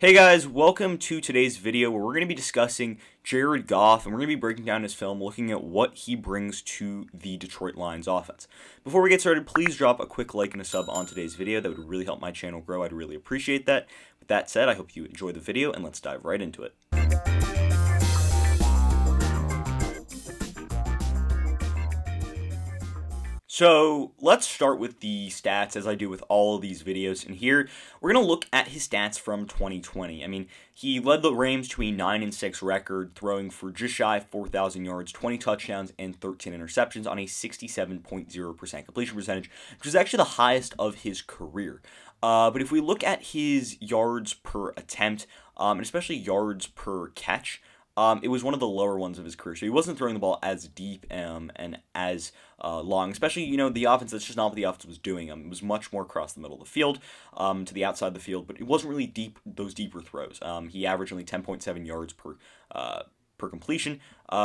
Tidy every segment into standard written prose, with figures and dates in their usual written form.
Hey guys, welcome to today's video where we're going to be discussing Jared Goff and we're going to be breaking down his film, looking at what he brings to the Detroit Lions offense. Before we get started, please drop a quick like and a sub on today's video. That would really help my channel grow. I'd really appreciate that. With that said, I hope you enjoy the video and let's dive right into it. So let's start with the stats as I do with all of these videos. And here we're going to look at his stats from 2020. I mean, he led the Rams to a 9-6 record, throwing for just shy of 4,000 yards, 20 touchdowns, and 13 interceptions on a 67.0% completion percentage, which is actually the highest of his career. But if we look at his yards per attempt, and especially yards per catch, it was one of the lower ones of his career. So he wasn't throwing the ball as deep and as long, especially, the offense. That's just not what the offense was doing. It was much more across the middle of the field, to the outside of the field, but it wasn't really those deeper throws. He averaged only 10.7 yards per completion,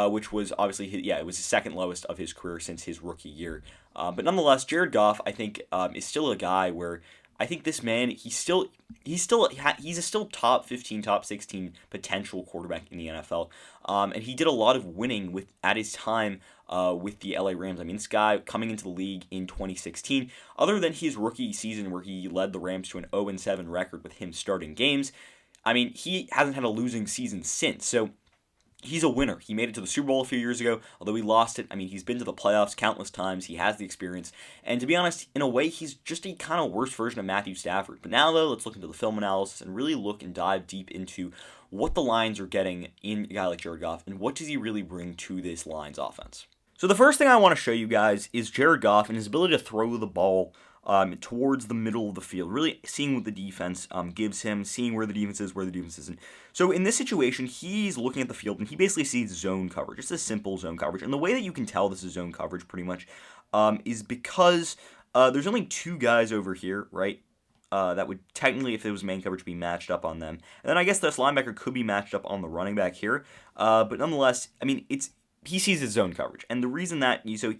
which was obviously, it was the second lowest of his career since his rookie year. But nonetheless, Jared Goff, I think, is still a guy where I think this man, he's still top 15, top 16 potential quarterback in the NFL. And he did a lot of winning at his time with the LA Rams. I mean, this guy coming into the league in 2016, other than his rookie season where he led the Rams to an 0-7 record with him starting games, I mean, he hasn't had a losing season since. So he's a winner. He made it to the Super Bowl a few years ago, although he lost it. I mean, he's been to the playoffs countless times. He has the experience. And to be honest, in a way, he's just a kind of worse version of Matthew Stafford. But now, though, let's look into the film analysis and really look and dive deep into what the Lions are getting in a guy like Jared Goff and what does he really bring to this Lions offense. So the first thing I want to show you guys is Jared Goff and his ability to throw the ball towards the middle of the field, really seeing what the defense gives him, seeing where the defense is, where the defense isn't. So in this situation, he's looking at the field and he basically sees zone coverage. It's a simple zone coverage. And the way that you can tell this is zone coverage pretty much is because there's only two guys over here, right? That would technically, if it was man coverage, be matched up on them. And then I guess this linebacker could be matched up on the running back here. But nonetheless, I mean, he sees his zone coverage, and the reason that he sees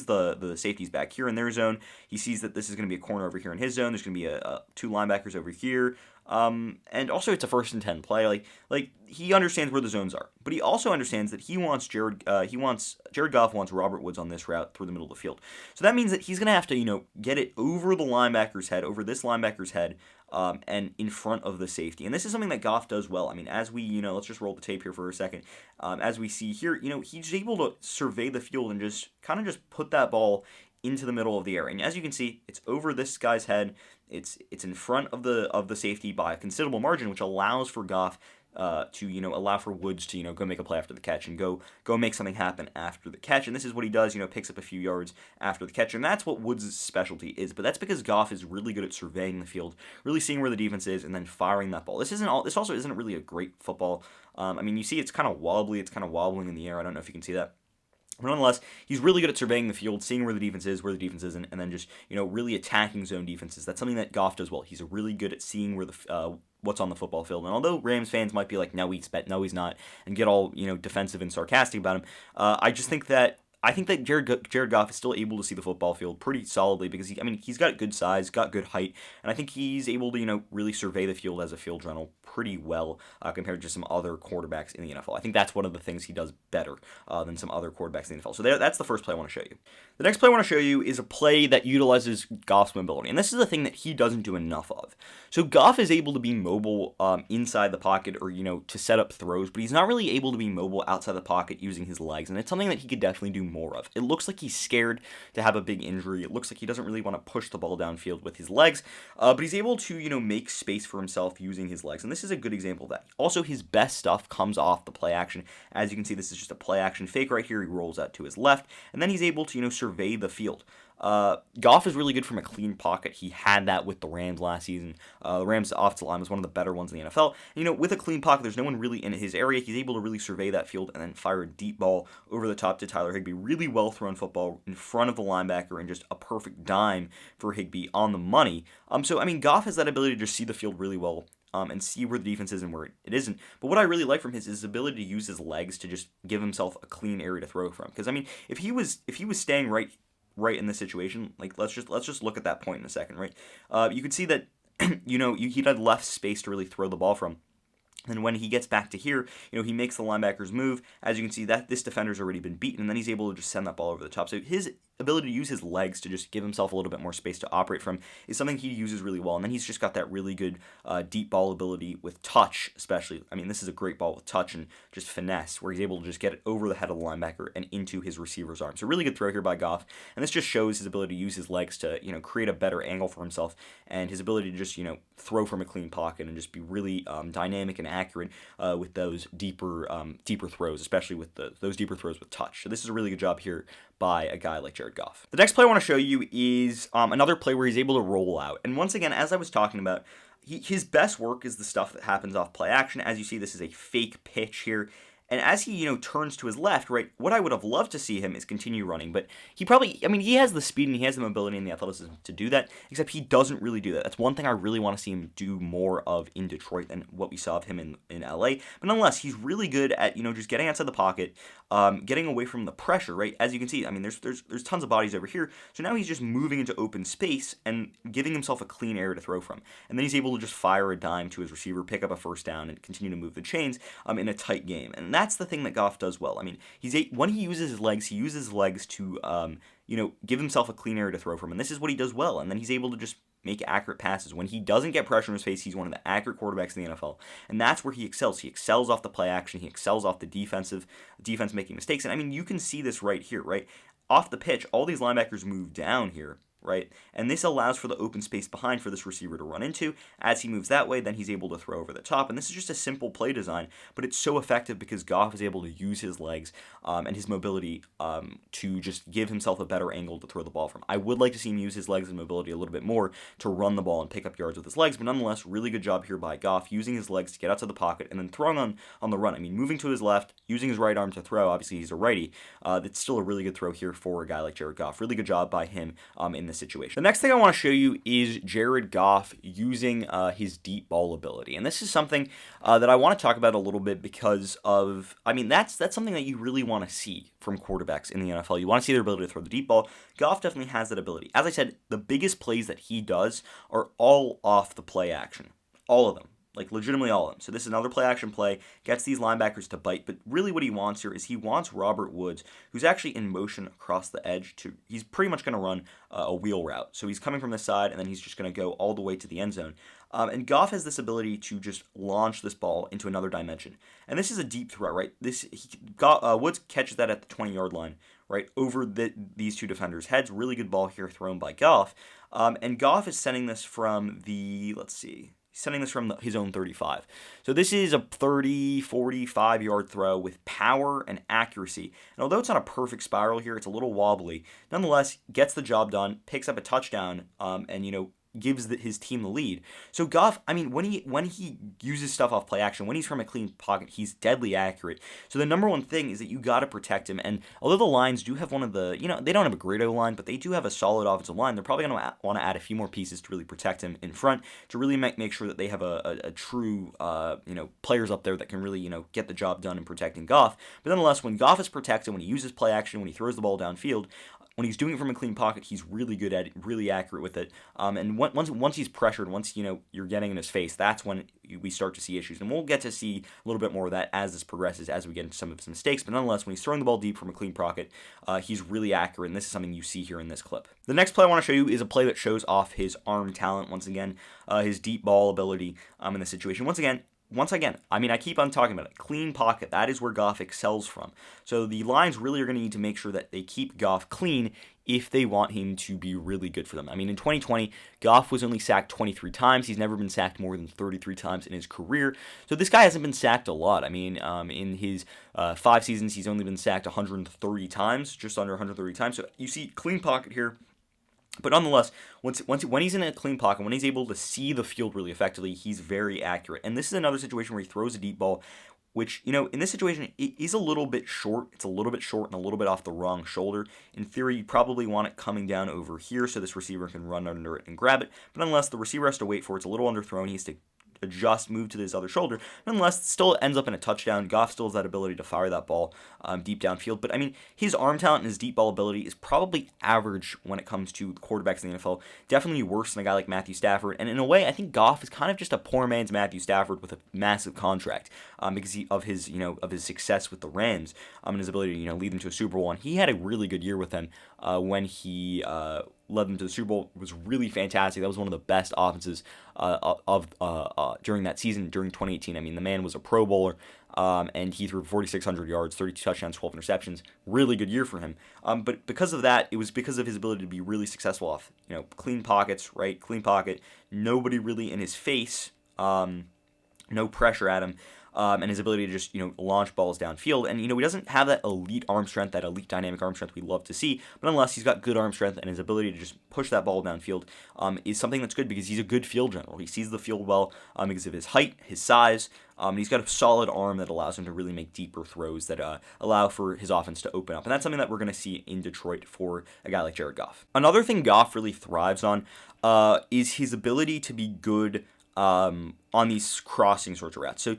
the safeties back here in their zone. He sees that this is going to be a corner over here in his zone. There's going to be two linebackers over here, and also it's a 1st and 10 play. Like he understands where the zones are, but he also understands that Jared Goff wants Robert Woods on this route through the middle of the field. So that means that he's going to have to get it over the linebacker's head, over this linebacker's head. And in front of the safety. And this is something that Goff does well. I mean, as we, let's just roll the tape here for a second. As we see here, he's able to survey the field and just put that ball into the middle of the air. And as you can see, it's over this guy's head. It's in front of the safety by a considerable margin, which allows for Goff to allow for Woods to go make a play after the catch and go make something happen after the catch. And this is what he does, picks up a few yards after the catch, and that's what Woods' specialty is. But that's because Goff is really good at surveying the field, really seeing where the defense is, and then firing that ball. This also isn't really a great football. I mean, you see it's kind of wobbly, it's kind of wobbling in the air. I don't know if you can see that. But nonetheless, he's really good at surveying the field, seeing where the defense is, where the defense isn't, and then just really attacking zone defenses. That's something that Goff does well. He's really good at seeing where what's on the football field. And although Rams fans might be like, no, he's not, and get all defensive and sarcastic about him, I think that Jared Goff is still able to see the football field pretty solidly because he's got good size, got good height, and I think he's able to really survey the field as a field general pretty well compared to some other quarterbacks in the NFL. I think that's one of the things he does better than some other quarterbacks in the NFL. So that's the first play I want to show you. The next play I want to show you is a play that utilizes Goff's mobility, and this is the thing that he doesn't do enough of. So Goff is able to be mobile inside the pocket or to set up throws, but he's not really able to be mobile outside the pocket using his legs, and it's something that he could definitely do more of. It looks like he's scared to have a big injury. It looks like he doesn't really want to push the ball downfield with his legs, but he's able to make space for himself using his legs, and this is a good example of that. Also, his best stuff comes off the play action. As you can see, this is just a play action fake right here. He rolls out to his left, and then he's able to survey the field. Goff is really good from a clean pocket. He had that with the Rams last season. The Rams' offensive line was one of the better ones in the NFL. And, with a clean pocket, there's no one really in his area. He's able to really survey that field and then fire a deep ball over the top to Tyler Higbee. Really well thrown football in front of the linebacker and just a perfect dime for Higbee on the money. Goff has that ability to just see the field really well. And see where the defense is and where it isn't. But what I really like from his ability to use his legs to just give himself a clean area to throw from. Because if he was staying right in this situation, like let's just look at that point in a second, right? You could see that he'd had less space to really throw the ball from. And when he gets back to here, he makes the linebackers move. As you can see, that this defender's already been beaten, and then he's able to just send that ball over the top. So his ability to use his legs to just give himself a little bit more space to operate from is something he uses really well. And then he's just got that really good deep ball ability with touch, especially. I mean, this is a great ball with touch and just finesse, where he's able to just get it over the head of the linebacker and into his receiver's arm. So really good throw here by Goff. And this just shows his ability to use his legs to, create a better angle for himself, and his ability to just, throw from a clean pocket and just be really dynamic and accurate with those deeper throws, especially with those deeper throws with touch. So this is a really good job here by a guy like Jared Goff. The next play I want to show you is another play where he's able to roll out. And once again, as I was talking about, his best work is the stuff that happens off play action. As you see, this is a fake pitch here. And as he, turns to his left, right, what I would have loved to see him is continue running. But he has the speed and he has the mobility and the athleticism to do that, except he doesn't really do that. That's one thing I really want to see him do more of in Detroit than what we saw of him in LA. But nonetheless, he's really good at, just getting outside the pocket, getting away from the pressure, right? As you can see, there's tons of bodies over here. So now he's just moving into open space and giving himself a clean area to throw from. And then he's able to just fire a dime to his receiver, pick up a first down, and continue to move the chains in a tight game. And that's the thing that Goff does well. I mean, when he uses his legs to, give himself a clean area to throw from. And this is what he does well. And then he's able to just make accurate passes. When he doesn't get pressure in his face, he's one of the accurate quarterbacks in the NFL. And that's where he excels. He excels off the play action. He excels off the defense making mistakes. And you can see this right here, right? Off the pitch, all these linebackers move down here, right? And this allows for the open space behind for this receiver to run into. As he moves that way, then he's able to throw over the top. And this is just a simple play design, but it's so effective because Goff is able to use his legs and his mobility to just give himself a better angle to throw the ball from. I would like to see him use his legs and mobility a little bit more to run the ball and pick up yards with his legs, but nonetheless, really good job here by Goff, using his legs to get outside the pocket and then throwing on the run. Moving to his left, using his right arm to throw. Obviously, he's a righty. That's still a really good throw here for a guy like Jared Goff. Really good job by him in this situation. The next thing I want to show you is Jared Goff using his deep ball ability. And this is something that I want to talk about a little bit because of, that's something that you really want to see from quarterbacks in the NFL. You want to see their ability to throw the deep ball. Goff definitely has that ability. As I said, the biggest plays that he does are all off the play action. All of them. Legitimately all of them. So this is another play action play, gets these linebackers to bite, but really what he wants here is he wants Robert Woods, who's actually in motion across the edge, he's pretty much going to run a wheel route. So he's coming from this side, and then he's just going to go all the way to the end zone. And Goff has this ability to just launch this ball into another dimension. And this is a deep throw, right? Woods catches that at the 20-yard line, right, over these two defenders' heads. Really good ball here thrown by Goff. And Goff is sending this from his own 35. So this is a 30, 45-yard throw with power and accuracy. And although it's not a perfect spiral here, it's a little wobbly. Nonetheless, gets the job done, picks up a touchdown, and gives his team the lead. So Goff, when he uses stuff off play action, when he's from a clean pocket, he's deadly accurate. So the number one thing is that you got to protect him. And although the Lions do have one of the, they don't have a great O-line, but they do have a solid offensive line. They're probably going to want to add a few more pieces to really protect him in front, to really make sure that they have a true, players up there that can really, get the job done in protecting Goff. But nonetheless, when Goff is protected, when he uses play action, when he throws the ball downfield, when he's doing it from a clean pocket, he's really good at it, really accurate with it. And once he's pressured, once you're getting in his face, that's when we start to see issues. And we'll get to see a little bit more of that as this progresses, as we get into some of his mistakes. But nonetheless, when he's throwing the ball deep from a clean pocket, he's really accurate. And this is something you see here in this clip. The next play I want to show you is a play that shows off his arm talent. Once again, his deep ball ability in this situation. Once again, I keep on talking about it. Clean pocket, that is where Goff excels from. So the Lions really are going to need to make sure that they keep Goff clean if they want him to be really good for them. In 2020, Goff was only sacked 23 times. He's never been sacked more than 33 times in his career. So this guy hasn't been sacked a lot. In his 5 seasons, he's only been sacked 130 times, just under 130 times. So you see clean pocket here. But nonetheless, when he's in a clean pocket, when he's able to see the field really effectively, he's very accurate. And this is another situation where he throws a deep ball, which, in this situation, is a little bit short. It's a little bit short and a little bit off the wrong shoulder. In theory, you probably want it coming down over here so this receiver can run under it and grab it. But nonetheless, the receiver has to wait for it. It's a little underthrown. He has to adjust, move to his other shoulder. Nonetheless, still ends up in a touchdown. Goff still has that ability to fire that ball deep downfield. But I mean, his arm talent and his deep ball ability is probably average when it comes to quarterbacks in the NFL. Definitely worse than a guy like Matthew Stafford. And in a way, I think Goff is kind of just a poor man's Matthew Stafford with a massive contract because of his success with the Rams and his ability to lead them to a Super Bowl. And he had a really good year with them when he led them to the Super Bowl. It was really fantastic. That was one of the best offenses during that season, during 2018. I mean, the man was a Pro Bowler, and he threw 4,600 yards, 32 touchdowns, 12 interceptions. Really good year for him. But because of that, it was because of his ability to be really successful off, clean pockets, right? Clean pocket, nobody really in his face, no pressure at him. And his ability to just, launch balls downfield. And, he doesn't have that elite arm strength, that elite dynamic arm strength we love to see. But nonetheless, he's got good arm strength, and his ability to just push that ball downfield is something that's good because he's a good field general. He sees the field well because of his height, his size. And he's got a solid arm that allows him to really make deeper throws that allow for his offense to open up. And that's something that we're going to see in Detroit for a guy like Jared Goff. Another thing Goff really thrives on is his ability to be good on these crossing sorts of routes. So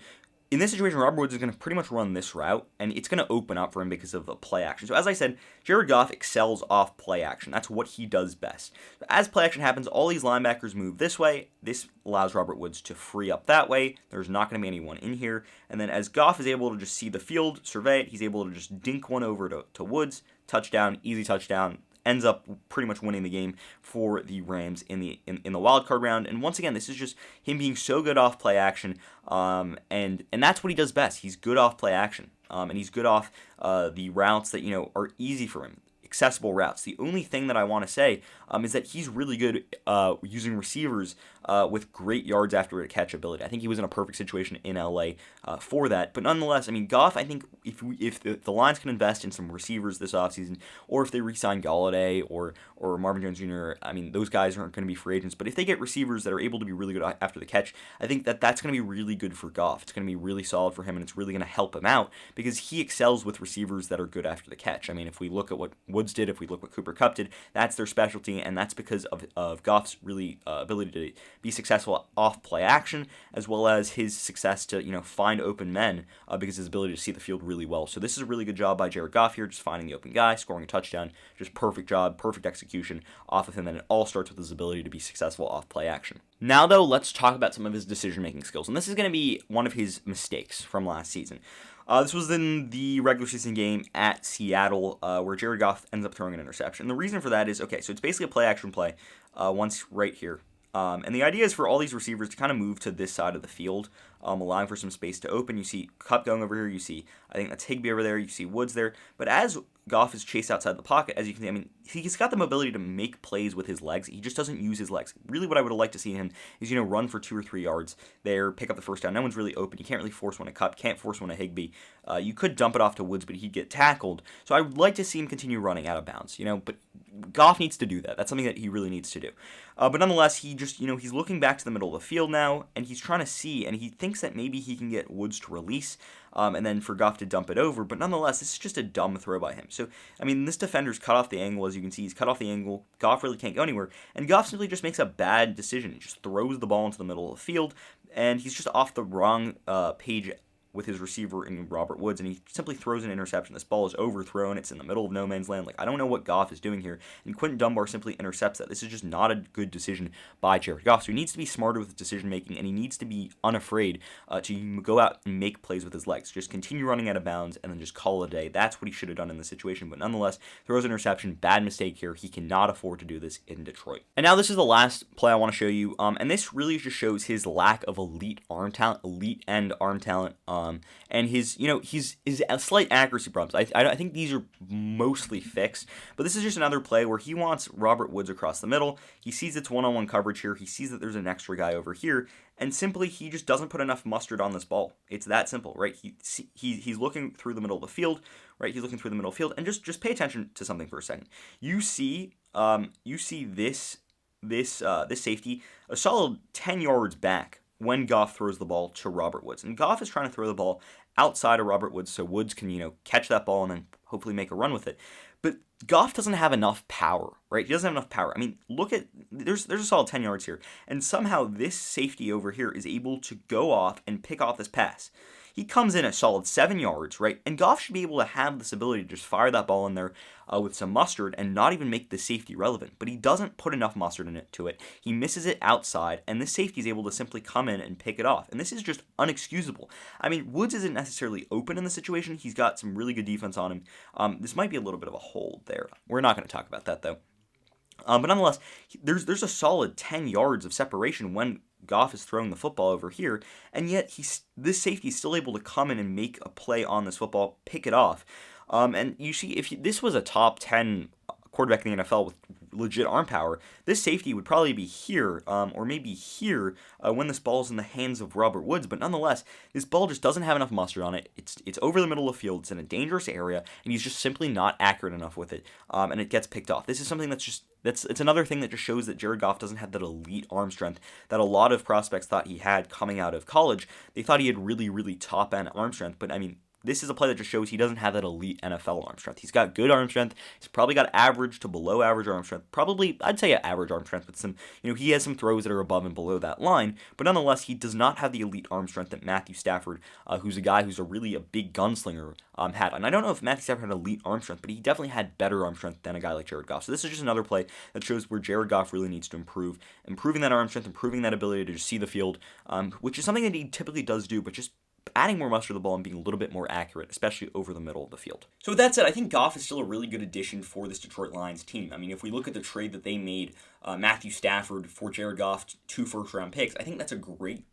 in this situation, Robert Woods is going to pretty much run this route, and it's going to open up for him because of the play action. So as I said, Jared Goff excels off play action. That's what he does best. As play action happens, all these linebackers move this way. This allows Robert Woods to free up that way. There's not going to be anyone in here. And then as Goff is able to just see the field, survey it, he's able to just dink one over to Woods. Touchdown, easy touchdown. Ends up pretty much winning the game for the Rams in the wild card round. And once again, this is just him being so good off play action, and that's what he does best. He's good off play action, and he's good off the routes that are easy for him, accessible routes. The only thing that I want to say is that he's really good using receivers with great yards after a catch ability. I think he was in a perfect situation in LA for that. But nonetheless, I mean, Goff, I think if the Lions can invest in some receivers this offseason, or if they re-sign Galladay or Marvin Jones Jr., I mean, those guys aren't going to be free agents. But if they get receivers that are able to be really good after the catch, I think that's going to be really good for Goff. It's going to be really solid for him, and it's really going to help him out because he excels with receivers that are good after the catch. I mean, if we look at what Woods did, if we look what Cooper Kupp did, that's their specialty, and that's because of Goff's really ability to be successful off play action, as well as his success to find open men because his ability to see the field really well. So this is a really good job by Jared Goff here, just finding the open guy, scoring a touchdown, just perfect job, perfect execution off of him, and it all starts with his ability to be successful off play action. Now though, let's talk about some of his decision-making skills, and this is going to be one of his mistakes from last season. This was in the regular season game at Seattle where Jared Goff ends up throwing an interception. And the reason for that is, okay, so it's basically a play-action play once right here. And the idea is for all these receivers to kind of move to this side of the field, allowing for some space to open. You see Kupp going over here. You see, I think that's Higbee over there. You see Woods there. But as Goff is chased outside the pocket, as you can see, I mean, he's got the mobility to make plays with his legs. He just doesn't use his legs. Really what I would have liked to see him is, run for 2 or 3 yards there, pick up the first down. No one's really open. You can't really force one to Kupp, can't force one to Higbee. You could dump it off to Woods, but he'd get tackled. So I would like to see him continue running out of bounds, but Goff needs to do that. That's something that he really needs to do. But nonetheless, he just, he's looking back to the middle of the field now, and he's trying to see, and he thinks that maybe he can get Woods to release, and then for Goff to dump it over. But nonetheless, this is just a dumb throw by him. So, I mean, this defender's cut off the angle, as you can see. He's cut off the angle. Goff really can't go anywhere. And Goff simply just makes a bad decision. He just throws the ball into the middle of the field, and he's just off the wrong page with his receiver in Robert Woods, and he simply throws an interception. This ball is overthrown. It's in the middle of no man's land. I don't know what Goff is doing here, and Quentin Dunbar simply intercepts that. This is just not a good decision by Jared Goff, so he needs to be smarter with his decision-making, and he needs to be unafraid to go out and make plays with his legs. Just continue running out of bounds, and then just call it a day. That's what he should have done in this situation, but nonetheless, throws an interception. Bad mistake here. He cannot afford to do this in Detroit. And now this is the last play I want to show you, and this really just shows his lack of elite arm talent, elite end arm talent, and his slight accuracy problems. I think these are mostly fixed, but this is just another play where he wants Robert Woods across the middle. He sees it's one-on-one coverage here. He sees that there's an extra guy over here, and simply he just doesn't put enough mustard on this ball. It's that simple, right? He's looking through the middle of the field, right? He's looking through the middle of the field, and just pay attention to something for a second. You see this safety a solid 10 yards back when Goff throws the ball to Robert Woods. And Goff is trying to throw the ball outside of Robert Woods so Woods can, catch that ball and then hopefully make a run with it. But Goff doesn't have enough power, right? He doesn't have enough power. I mean, look at there's a solid 10 yards here, and somehow this safety over here is able to go off and pick off this pass. He comes in a solid 7 yards, right? And Goff should be able to have this ability to just fire that ball in there with some mustard and not even make the safety relevant. But he doesn't put enough mustard in it to it. He misses it outside, and this safety is able to simply come in and pick it off. And this is just unexcusable. I mean, Woods isn't necessarily open in the situation. He's got some really good defense on him. This might be a little bit of a hold there. We're not going to talk about that though. But nonetheless, there's a solid 10 yards of separation when Goff is throwing the football over here, and yet this safety is still able to come in and make a play on this football, pick it off. And you see, if this was a top 10 quarterback in the NFL with legit arm power, this safety would probably be here, or maybe here, when this ball's in the hands of Robert Woods. But nonetheless, this ball just doesn't have enough mustard on it. It's over the middle of the field. It's in a dangerous area, and he's just simply not accurate enough with it, and it gets picked off. This is something it's another thing that just shows that Jared Goff doesn't have that elite arm strength that a lot of prospects thought he had coming out of college. They thought he had really, really top-end arm strength, but I mean, this is a play that just shows he doesn't have that elite NFL arm strength. He's got good arm strength. He's probably got average to below average arm strength. Probably, I'd say average arm strength, but he has some throws that are above and below that line. But nonetheless, he does not have the elite arm strength that Matthew Stafford, who's a guy who's a big gunslinger, had. And I don't know if Matthew Stafford had elite arm strength, but he definitely had better arm strength than a guy like Jared Goff. So this is just another play that shows where Jared Goff really needs to improve, improving that arm strength, improving that ability to just see the field, which is something that he typically does do, but just adding more mustard to the ball and being a little bit more accurate, especially over the middle of the field. So with that said, I think Goff is still a really good addition for this Detroit Lions team. I mean, if we look at the trade that they made, Matthew Stafford for Jared Goff, 2 first-round picks, I think that's a great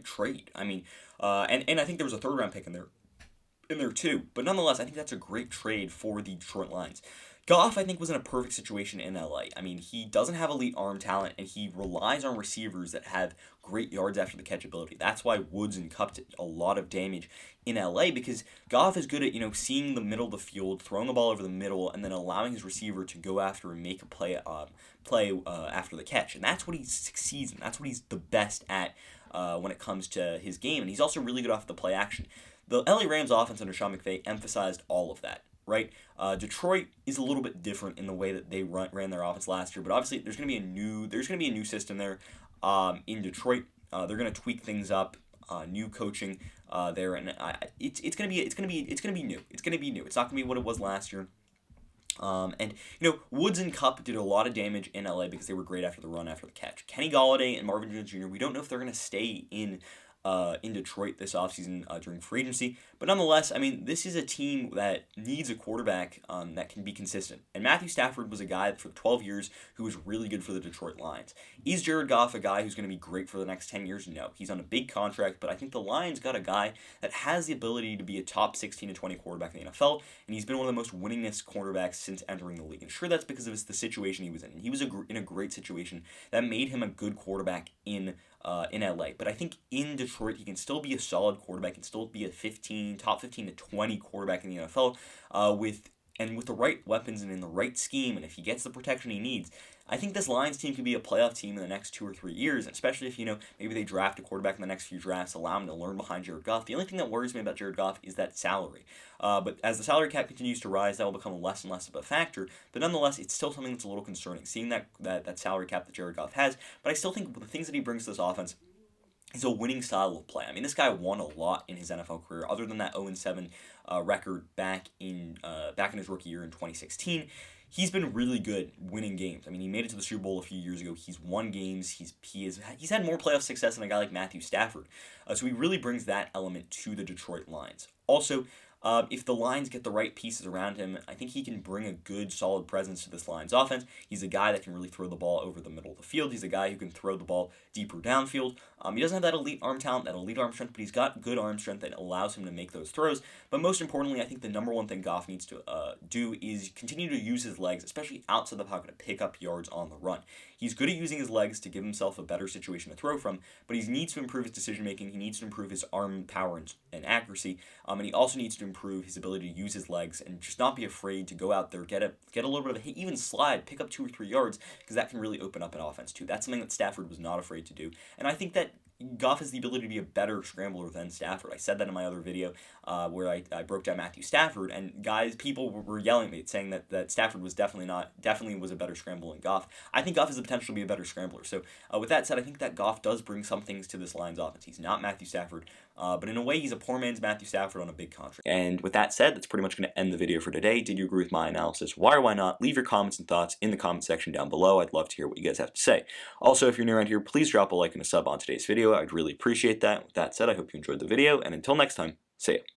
trade. I mean, and I think there was a third-round pick in there too. But nonetheless, I think that's a great trade for the Detroit Lions. Goff, I think, was in a perfect situation in LA. I mean, he doesn't have elite arm talent, and he relies on receivers that have great yards after the catch ability. That's why Woods and Kupp did a lot of damage in LA, because Goff is good at, seeing the middle of the field, throwing the ball over the middle, and then allowing his receiver to go after and make a play after the catch. And that's what he succeeds in. That's what he's the best at when it comes to his game. And he's also really good off the play action. The LA Rams offense under Sean McVay emphasized all of that. Right, Detroit is a little bit different in the way that they ran their offense last year, but obviously there's going to be a new system there in Detroit. They're going to tweak things up, new coaching there, and it's going to be new. It's going to be new. It's not going to be what it was last year. And Woods and Kupp did a lot of damage in LA because they were great after the run, after the catch. Kenny Golladay and Marvin Jones Jr., we don't know if they're going to stay in Detroit this offseason during free agency. But nonetheless, I mean, this is a team that needs a quarterback that can be consistent. And Matthew Stafford was a guy for 12 years who was really good for the Detroit Lions. Is Jared Goff a guy who's going to be great for the next 10 years? No. He's on a big contract, but I think the Lions got a guy that has the ability to be a top 16 to 20 quarterback in the NFL, and he's been one of the most winningest quarterbacks since entering the league. And sure, that's because of the situation he was in. He was in a great situation that made him a good quarterback in LA. But I think in Detroit, he can still be a solid quarterback, can still be a top 15 to 20 quarterback in the NFL with the right weapons and in the right scheme, and if he gets the protection he needs. I think this Lions team could be a playoff team in the next 2 or 3 years, especially if, maybe they draft a quarterback in the next few drafts, allow him to learn behind Jared Goff. The only thing that worries me about Jared Goff is that salary. But as the salary cap continues to rise, that will become less and less of a factor. But nonetheless, it's still something that's a little concerning, seeing that salary cap that Jared Goff has. But I still think the things that he brings to this offense is a winning style of play. I mean, this guy won a lot in his NFL career, other than that 0-7 record back in his rookie year in 2016. He's been really good winning games. I mean, he made it to the Super Bowl a few years ago. He's won games. He's had more playoff success than a guy like Matthew Stafford. So he really brings that element to the Detroit Lions. Also, if the Lions get the right pieces around him, I think he can bring a good, solid presence to this Lions offense. He's a guy that can really throw the ball over the middle of the field. He's a guy who can throw the ball deeper downfield. He doesn't have that elite arm talent, that elite arm strength, but he's got good arm strength that allows him to make those throws. But most importantly, I think the number one thing Goff needs to do is continue to use his legs, especially outside the pocket, to pick up yards on the run. He's good at using his legs to give himself a better situation to throw from, but he needs to improve his decision-making. He needs to improve his arm power and accuracy, and he also needs to improve his ability to use his legs and just not be afraid to go out there, get a little bit of a hit, even slide, pick up 2 or 3 yards, because that can really open up an offense too. That's something that Stafford was not afraid to do, and I think that Goff has the ability to be a better scrambler than Stafford. I said that in my other video where I broke down Matthew Stafford, and people were yelling at me saying that Stafford was definitely was a better scrambler than Goff. I think Goff has the potential to be a better scrambler. So with that said, I think that Goff does bring some things to this Lions offense. He's not Matthew Stafford, but in a way, he's a poor man's Matthew Stafford on a big contract. And with that said, that's pretty much going to end the video for today. Did you agree with my analysis? Why or why not? Leave your comments and thoughts in the comment section down below. I'd love to hear what you guys have to say. Also, if you're new around here, please drop a like and a sub on today's video. I'd really appreciate that. With that said, I hope you enjoyed the video, and until next time, see ya.